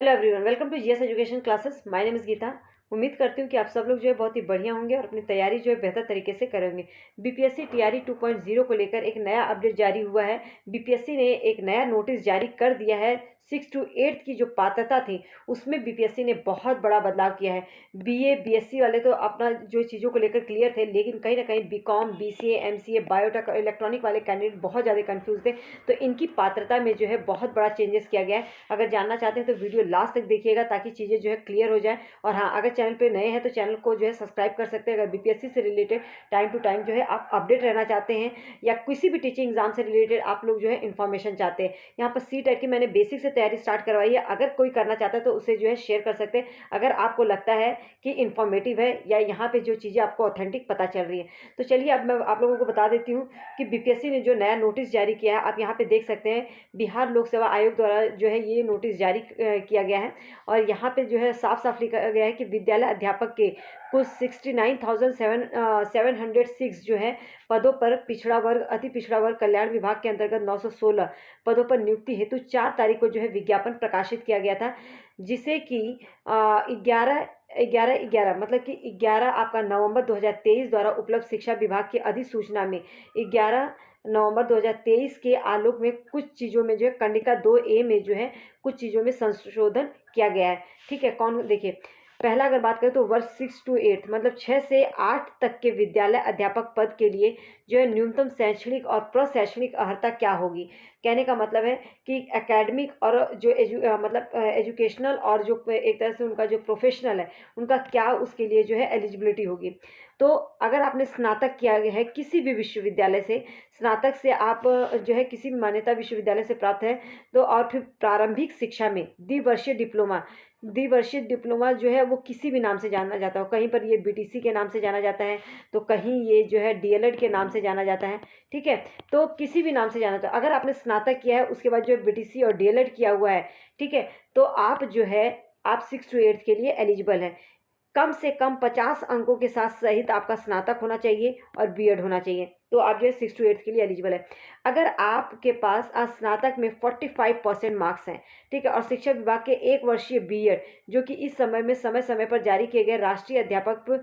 Hello everyone, welcome to GS education classes. My name is Geeta. उम्मीद करती हूँ कि आप सब लोग जो है बहुत ही बढ़िया होंगे और अपनी तैयारी जो है बेहतर तरीके से करेंगे। बीपीएससी टीआरई 2.0 को लेकर एक नया अपडेट जारी हुआ है। बीपीएससी ने एक नया नोटिस जारी कर दिया है। 6 to 8 की जो पात्रता थी उसमें बीपीएससी ने बहुत बड़ा बदलाव किया है। बीए बीएससी वाले तो अपना जो चीज़ों को लेकर क्लियर थे, लेकिन कहीं ना कहीं BCom, BCA, MCA, biotech, electronic वाले कैंडिडेट बहुत ज़्यादा कंफ्यूज थे। तो इनकी पात्रता में जो है बहुत बड़ा चेंजेस किया गया है। अगर जानना चाहते हैं तो वीडियो लास्ट तक देखिएगा ताकि चीज़ें जो है क्लियर हो जाए। और हाँ, अगर चैनल पे नए हैं तो चैनल को जो है सब्सक्राइब कर सकते हैं। अगर बीपीएससी से रिलेटेड टाइम टू टाइम जो है आप अपडेट रहना चाहते हैं या किसी भी टीचिंग एग्जाम से रिलेटेड आप लोग जो है इन्फॉर्मेशन चाहते हैं, यहाँ पर सी टेट की मैंने बेसिक से तैयारी स्टार्ट करवाई है। अगर कोई करना चाहता है तो उसे जो है शेयर कर सकते हैं अगर आपको लगता है कि इन्फॉर्मेटिव है या यहाँ पे जो चीज़ें आपको ऑथेंटिक पता चल रही है। तो चलिए अब मैं आप लोगों को बता देती हूँ कि बीपीएससी ने जो नया नोटिस जारी किया है, आप यहाँ पे देख सकते हैं बिहार लोक सेवा आयोग द्वारा जो है ये नोटिस जारी किया गया है। और यहाँ पे जो है साफ साफ लिखा गया है कि विद्यालय अध्यापक के कुल 69,706 जो है पदों पर पिछड़ा वर्ग, अति पिछड़ा वर्ग कल्याण विभाग के अंतर्गत 916 पदों पर नियुक्ति हेतु 4 तारीख को जो है विज्ञापन प्रकाशित किया गया था, जिसे कि 11 मतलब कि 11 आपका नवंबर 2023 द्वारा उपलब्ध शिक्षा विभाग की अधिसूचना में 11 नवंबर 2023 के आलोक में कुछ चीज़ों में जो है कंडिका 2A में जो है कुछ चीज़ों में संशोधन किया गया है। ठीक है, कौन देखिए, पहला अगर बात करें तो वर्ष 6 to 8 मतलब 6 से 8 तक के विद्यालय अध्यापक पद के लिए जो है न्यूनतम शैक्षणिक और प्रशैक्षणिक अर्हता क्या होगी। कहने का मतलब है कि एकेडमिक और जो मतलब एजुकेशनल और जो एक तरह से उनका जो प्रोफेशनल है उनका क्या उसके लिए जो है एलिजिबिलिटी होगी। तो अगर आपने स्नातक किया है किसी भी विश्वविद्यालय से, स्नातक से आप जो है किसी भी मान्यता विश्वविद्यालय से प्राप्त है, तो और फिर प्रारंभिक शिक्षा में द्विवर्षीय डिप्लोमा जो है वो किसी भी नाम से जाना जाता है। कहीं पर ये बीटीसी के नाम से जाना जाता है, तो कहीं ये जो है डीएलएड के नाम से जाना जाता है। ठीक है, तो किसी भी नाम से जाना तो अगर आपने स्नातक किया है उसके बाद जो है बीटीसी और डीएलएड किया हुआ है, ठीक है, तो आप जो है आप 6 to 8 के लिए एलिजिबल है। कम से कम 50 अंकों के साथ सहित आपका स्नातक होना चाहिए और बीएड होना चाहिए, तो आप जो है 6 to 8 के लिए एलिजिबल है। अगर आपके पास स्नातक में 45% मार्क्स हैं, ठीक है, और शिक्षा विभाग के 1 वर्षीय बीएड जो कि इस समय में समय समय पर जारी किए गए राष्ट्रीय अध्यापक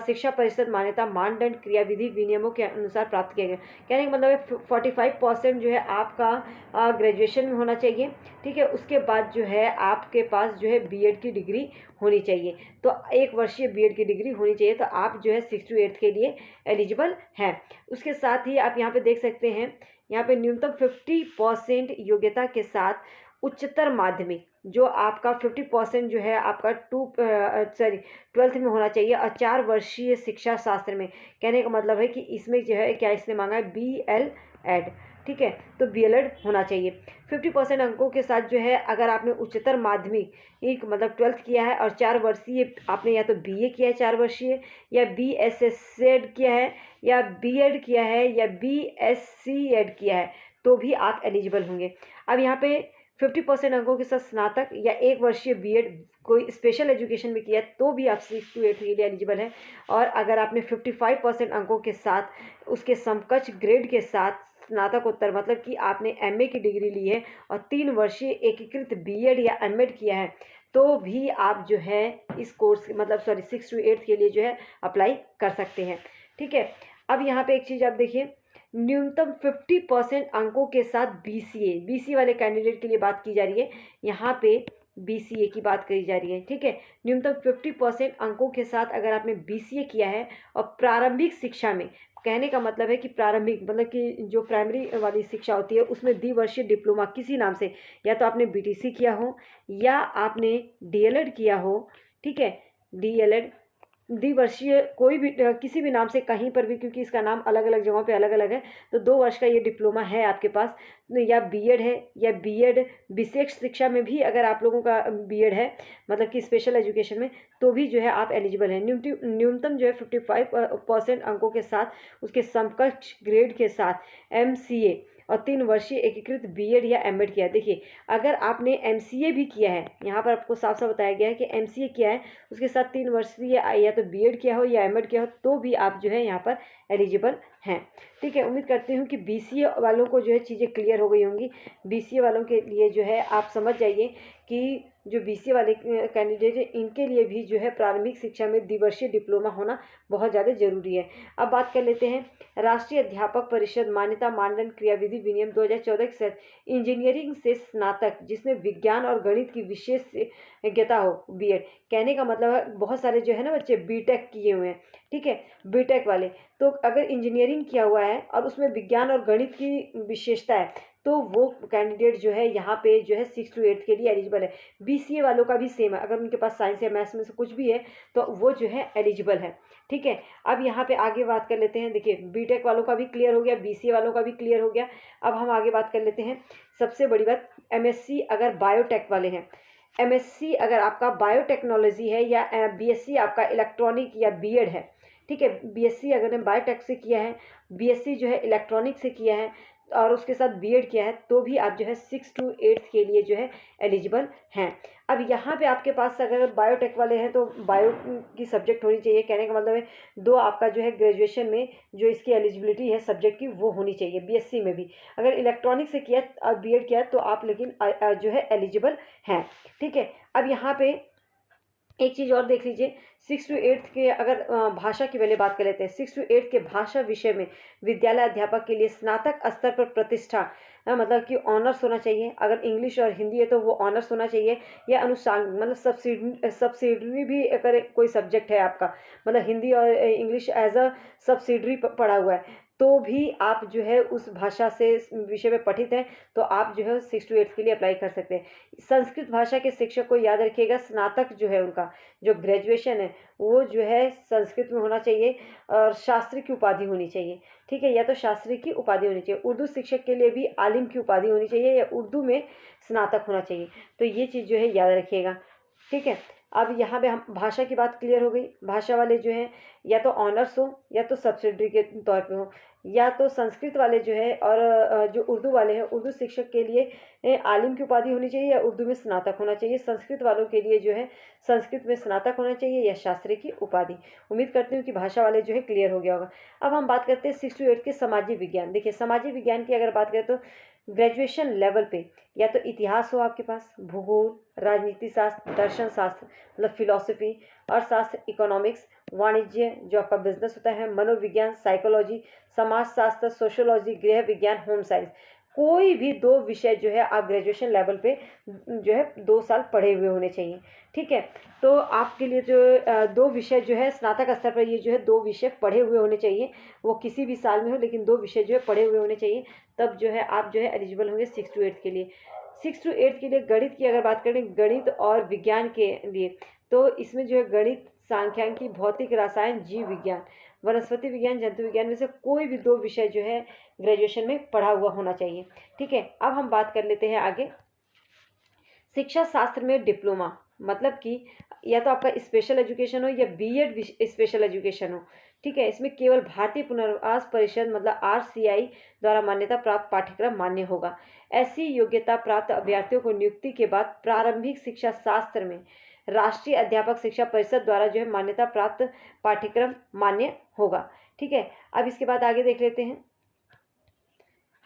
शिक्षा परिषद मान्यता मानदंड क्रियाविधि विनियमों के अनुसार प्राप्त किए गए। कहने का मतलब है 45% जो है आपका ग्रेजुएशन में होना चाहिए। ठीक है, उसके बाद जो है आपके पास जो है बीएड की डिग्री होनी चाहिए, तो 1 वर्षीय बीएड की डिग्री होनी चाहिए, तो आप जो है 6 to 8 के लिए एलिजिबल हैं। उसके साथ ही आप यहाँ पे देख सकते हैं, यहाँ पे न्यूनतम 50% योग्यता के साथ उच्चतर माध्यमिक जो आपका 50% जो है आपका 12th में होना चाहिए और 4 वर्षीय शिक्षा शास्त्र में। कहने का मतलब है कि इसमें जो है क्या इसने मांगा है BL.Ed। ठीक है, तो BL.Ed होना चाहिए। 50% अंकों के साथ जो है अगर आपने उच्चतर माध्यमिक एक मतलब 12th किया है और 4 वर्षीय आपने या तो BA किया है 4 वर्षीय, या BSS किया है, या बीएड किया है, या BSc किया है, तो भी आप एलिजिबल होंगे। अब यहाँ पे 50% अंकों के साथ स्नातक या 1 वर्षीय बीएड कोई स्पेशल एजुकेशन में किया है तो भी आप 6 to 8 के लिए एलिजिबल है। और अगर आपने 55% अंकों के साथ उसके समकक्ष ग्रेड के साथ स्नातकोत्तर मतलब कि आपने एमए की डिग्री ली है और 3 वर्षीय एकीकृत बीएड या एमएड किया है, तो भी आप जो है इस कोर्स मतलब 6 to 8 के लिए जो है अप्लाई कर सकते हैं। ठीक है, अब यहाँ पे एक चीज़ आप देखिए, न्यूनतम 50% अंकों के साथ बीसीए वाले कैंडिडेट के लिए बात की जा रही है। यहाँ पे बीसीए की बात करी जा रही है। ठीक है, न्यूनतम 50% अंकों के साथ अगर आपने बीसीए किया है और प्रारंभिक शिक्षा में, कहने का मतलब है कि प्रारंभिक मतलब कि जो प्राइमरी वाली शिक्षा होती है उसमें द्विवर्षीय डिप्लोमा किसी नाम से, या तो आपने बीटीसी किया हो या आपने डीएलएड किया हो। ठीक है, डीएलएड द्विवर्षीय कोई भी किसी भी नाम से कहीं पर भी, क्योंकि इसका नाम अलग अलग जगहों पे अलग अलग है, तो 2 वर्ष का ये डिप्लोमा है आपके पास, या बीएड है या बीएड विशेष शिक्षा में भी अगर आप लोगों का बीएड है मतलब कि स्पेशल एजुकेशन में, तो भी जो है आप एलिजिबल हैं। न्यूनतम जो है 55% अंकों के साथ उसके समकक्ष ग्रेड के साथ एमसीए और 3 वर्षीय एकीकृत बीएड या एमएड किया है। देखिए, अगर आपने एमसीए भी किया है, यहाँ पर आपको साफ साफ बताया गया है कि एमसीए किया है उसके साथ 3 वर्षीय या तो बीएड किया हो या एमएड किया हो, तो भी आप जो है यहाँ पर एलिजिबल हैं। ठीक है, उम्मीद करती हूँ कि बीसीए वालों को जो है चीज़ें क्लियर हो गई होंगी। बीसीए वालों के लिए जो है आप समझ जाइए कि जो BCA वाले कैंडिडेट हैं इनके लिए भी जो है प्रारंभिक शिक्षा में द्विवर्षीय डिप्लोमा होना बहुत ज़्यादा जरूरी है। अब बात कर लेते हैं राष्ट्रीय अध्यापक परिषद मान्यता मानदंड क्रियाविधि विनियम 2014 के तहत इंजीनियरिंग से स्नातक जिसमें विज्ञान और गणित की विशेषज्ञता हो, B.Ed। कहने का मतलब है बहुत सारे जो है ना बच्चे B.Tech किए हुए हैं, ठीक है, B.Tech वाले, तो अगर इंजीनियरिंग किया हुआ है और उसमें विज्ञान और गणित की विशेषता है तो वो कैंडिडेट जो है यहाँ पे जो है 6 to 8 के लिए एलिजिबल है। BCA वालों का भी सेम है, अगर उनके पास साइंस या मैथ्स में से कुछ भी है तो वो जो है एलिजिबल है, ठीक है। अब यहाँ पे आगे बात कर लेते हैं, देखिए B.Tech वालों का भी क्लियर हो गया, BCA वालों का भी क्लियर हो गया। अब हम आगे बात कर लेते हैं सबसे बड़ी बात, MSc अगर बायोटेक वाले हैं, MSc अगर आपका बायोटेक्नोलॉजी है या BSc आपका इलेक्ट्रॉनिक या B.Ed है, ठीक है, BSc अगर ने बायोटेक से किया है, BSc जो है इलेक्ट्रॉनिक से किया है और उसके साथ B.Ed किया है तो भी आप जो है 6 to 8 के लिए जो है एलिजिबल हैं। अब यहाँ पे आपके पास अगर बायोटेक वाले हैं तो बायो की सब्जेक्ट होनी चाहिए, कहने का मतलब है 2 आपका जो है ग्रेजुएशन में जो इसकी एलिजिबिलिटी है सब्जेक्ट की वो होनी चाहिए। BSc में भी अगर इलेक्ट्रॉनिक से किया और B.Ed किया तो आप लेकिन जो है एलिजिबल हैं, ठीक है। अब यहाँ पे एक चीज़ और देख लीजिए, 6 to 8 के अगर भाषा की पहले बात कर लेते हैं, 6 to 8 के भाषा विषय में विद्यालय अध्यापक के लिए स्नातक स्तर पर प्रतिष्ठा मतलब कि ऑनर्स होना चाहिए। अगर इंग्लिश और हिंदी है तो वो ऑनर्स होना चाहिए, या अनुषांग मतलब सब्सिडरी भी अगर कोई सब्जेक्ट है आपका, मतलब हिंदी और इंग्लिश एज अ सब्सिडरी पढ़ा हुआ है तो भी आप जो है उस भाषा से विषय में पठित हैं तो आप जो है 6 to 8 के लिए अप्लाई कर सकते हैं। संस्कृत भाषा के शिक्षक को याद रखिएगा, स्नातक जो है उनका जो ग्रेजुएशन है वो जो है संस्कृत में होना चाहिए और शास्त्री की उपाधि होनी चाहिए, ठीक है, या तो शास्त्री की उपाधि होनी चाहिए। उर्दू शिक्षक के लिए भी आलिम की उपाधि होनी चाहिए या उर्दू में स्नातक होना चाहिए, तो ये चीज़ जो है याद रखिएगा, ठीक है। अब यहाँ पे हम भाषा की बात क्लियर हो गई, भाषा वाले जो हैं या तो ऑनर्स हो या तो सब्सिडरी के तौर पे हो, या तो संस्कृत वाले जो है और जो उर्दू वाले हैं उर्दू शिक्षक के लिए आलिम की उपाधि होनी चाहिए या उर्दू में स्नातक होना चाहिए। संस्कृत वालों के लिए जो है संस्कृत में स्नातक होना चाहिए या शास्त्री की उपाधि। उम्मीद करती हूँ कि भाषा वाले जो है क्लियर हो गया होगा। अब हम बात करते हैं 6 to 8 के सामाजिक विज्ञान। देखिए सामाजिक विज्ञान की अगर बात करें तो ग्रेजुएशन लेवल पे या तो इतिहास हो आपके पास, भूगोल, राजनीति शास्त्र, दर्शन शास्त्र मतलब फिलॉसफी, अर्थशास्त्र, इकोनॉमिक्स, वाणिज्य जो आपका बिजनेस होता है, मनोविज्ञान, साइकोलॉजी, समाजशास्त्र, सोशियोलॉजी, गृह विज्ञान, होम साइंस, कोई भी 2 विषय जो है आप ग्रेजुएशन लेवल पे जो है 2 साल पढ़े हुए होने चाहिए, ठीक है। तो आपके लिए जो 2 विषय जो है स्नातक स्तर पर ये जो है 2 विषय पढ़े हुए होने चाहिए, वो किसी भी साल में हो लेकिन 2 विषय जो है पढ़े हुए होने चाहिए, तब जो है आप जो है एलिजिबल होंगे 6 to 8 के लिए। 6 to 8 के लिए गणित की अगर बात करें, गणित और विज्ञान के लिए तो इसमें जो है गणित, सांख्यिकी, भौतिक, रसायन, जीव विज्ञान, वनस्पति विज्ञान, जंतु विज्ञान में से कोई भी 2 विषय जो है ग्रेजुएशन में पढ़ा हुआ होना चाहिए, ठीक है। अब हम बात कर लेते हैं आगे, शिक्षा शास्त्र में डिप्लोमा मतलब कि या तो आपका स्पेशल एजुकेशन हो या B.Ed स्पेशल एजुकेशन हो, ठीक है। इसमें केवल भारतीय पुनर्वास परिषद मतलब RCI द्वारा मान्यता प्राप्त पाठ्यक्रम मान्य होगा। ऐसी योग्यता प्राप्त अभ्यर्थियों को नियुक्ति के बाद प्रारंभिक शिक्षा शास्त्र में राष्ट्रीय अध्यापक शिक्षा परिषद द्वारा जो है मान्यता प्राप्त पाठ्यक्रम मान्य होगा, ठीक है। अब इसके बाद आगे देख लेते हैं,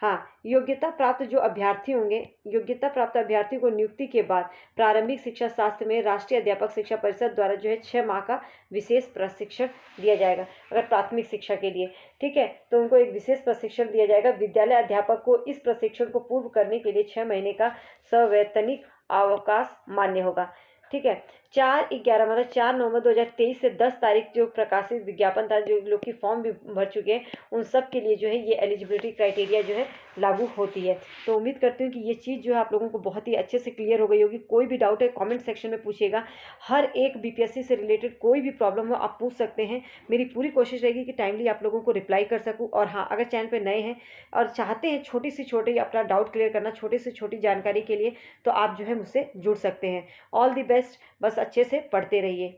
हाँ, योग्यता प्राप्त जो अभ्यर्थी होंगे, योग्यता प्राप्त अभ्यर्थी को नियुक्ति के बाद प्रारंभिक शिक्षा शास्त्र में राष्ट्रीय अध्यापक शिक्षा परिषद द्वारा जो है 6 माह का विशेष प्रशिक्षण दिया जाएगा। अगर प्राथमिक शिक्षा के लिए, ठीक है, तो उनको एक विशेष प्रशिक्षण दिया जाएगा। विद्यालय अध्यापक को इस प्रशिक्षण को पूर्ण करने के लिए 6 महीने का सवैतनिक अवकाश मान्य होगा, ठीक है। 4/11 मतलब 4 नवंबर 2023 से 10 तारीख जो प्रकाशित विज्ञापन था, जो लोग की फॉर्म भी भर चुके हैं उन सब के लिए जो है ये एलिजिबिलिटी क्राइटेरिया जो है लागू होती है। तो उम्मीद करती हूँ कि ये चीज़ जो है आप लोगों को बहुत ही अच्छे से क्लियर हो गई होगी। कोई भी डाउट है कमेंट सेक्शन में पूछिएगा, हर एक BPSC से रिलेटेड कोई भी प्रॉब्लम हो आप पूछ सकते हैं। मेरी पूरी कोशिश रहेगी कि टाइमली आप लोगों को रिप्लाई कर सकूँ। और हाँ, अगर चैनल पर नए हैं और चाहते हैं छोटी से छोटी अपना डाउट क्लियर करना, छोटी से छोटी जानकारी के लिए, तो आप जो है मुझसे जुड़ सकते हैं। ऑल द बेस्ट, बस अच्छे से पढ़ते रहिए।